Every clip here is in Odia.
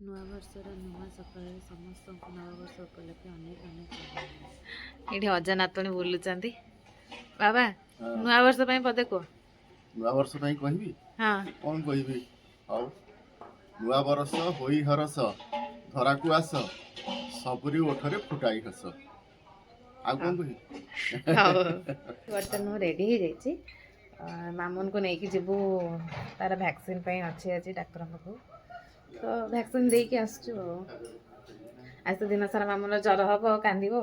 ନୂଆବର୍ଷର ନୂଆ ସକାଳରେ ସମସ୍ତଙ୍କୁ ନବବର୍ଷ ଉପଲକ୍ଷେ ଅନେକ ଅନେକ ଶୁଭେଚ୍ଛା। ଏଠି ଅଜା ନାତୁଣୀ ବୁଲୁଛନ୍ତି। ବାବା ନୂଆବର୍ଷ ପାଇଁ ପଦେ କୁହ। ନୂଆବର୍ଷ ପାଇଁ କହିବି? ହଁ କ'ଣ କହିବି? ହଉ। ନୂଆ ବରଷ ହୋଇ ହରସ, ଧରାକୁ ଆସ, ସବୁରି ଓଠରେ ଫୁଟାଇ ହସ। ଆଉ କ'ଣ କହିବି? ହଉ ବର୍ତ୍ତମାନ ମୁଁ ରେଡ଼ି ହେଇଯାଇଛି। ମାମୁନକୁ ନେଇକି ଯିବୁ, ତାର ଭ୍ୟାକ୍ସିନ୍ ପାଇଁ ଅଛି ଆଜି ଡାକ୍ତର ପାଖକୁ। ତ ଭ୍ୟାକ୍ସିନ୍ ଦେଇକି ଆସିଛୁ ଆଉ। ଆଜି ତ ଦିନ ସାରା ମାମୁନର ଜ୍ୱର ହବ, କାନ୍ଦିବ।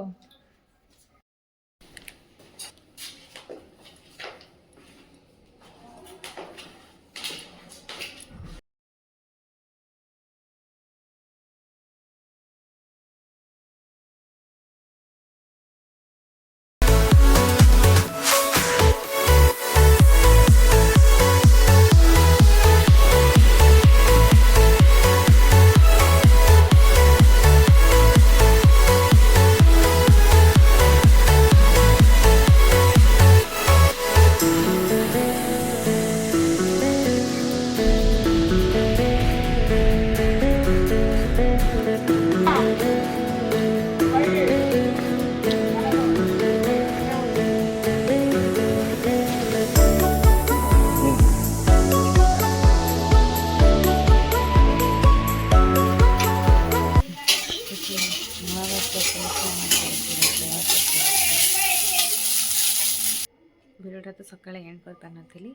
ଭିଡ଼ିଓଟା ତ ସକାଳେ ଏଣ୍ଡ କରିପାରିନଥିଲି।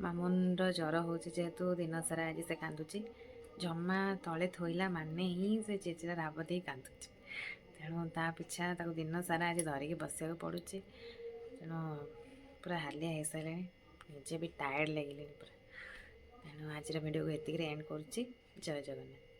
ମାମୁନର ଜ୍ୱର ହେଉଛି ଯେହେତୁ ଦିନ ସାରା ଆଜି ସେ କାନ୍ଦୁଛି। ଜମା ତଳେ ଥୋଇଲା ମାନେ ହିଁ ସେ ଚେଚିଲା ରାବ ଦେଇ କାନ୍ଦୁଛି। ତେଣୁ ତା ପିଛା ତାକୁ ଦିନ ସାରା ଆଜି ଧରିକି ବସିବାକୁ ପଡ଼ୁଛି। ତେଣୁ ପୁରା ହାଲିଆ ହେଇସାରିଲେଣି, ନିଜେ ବି ଟାୟାର୍ଡ଼ ଲାଗିଲେଣି ପୁରା। ତେଣୁ ଆଜିର ଭିଡ଼ିଓକୁ ଏତିକିରେ ଏଣ୍ଡ କରୁଛି। ଜୟ ଜଗନ୍ନାଥ।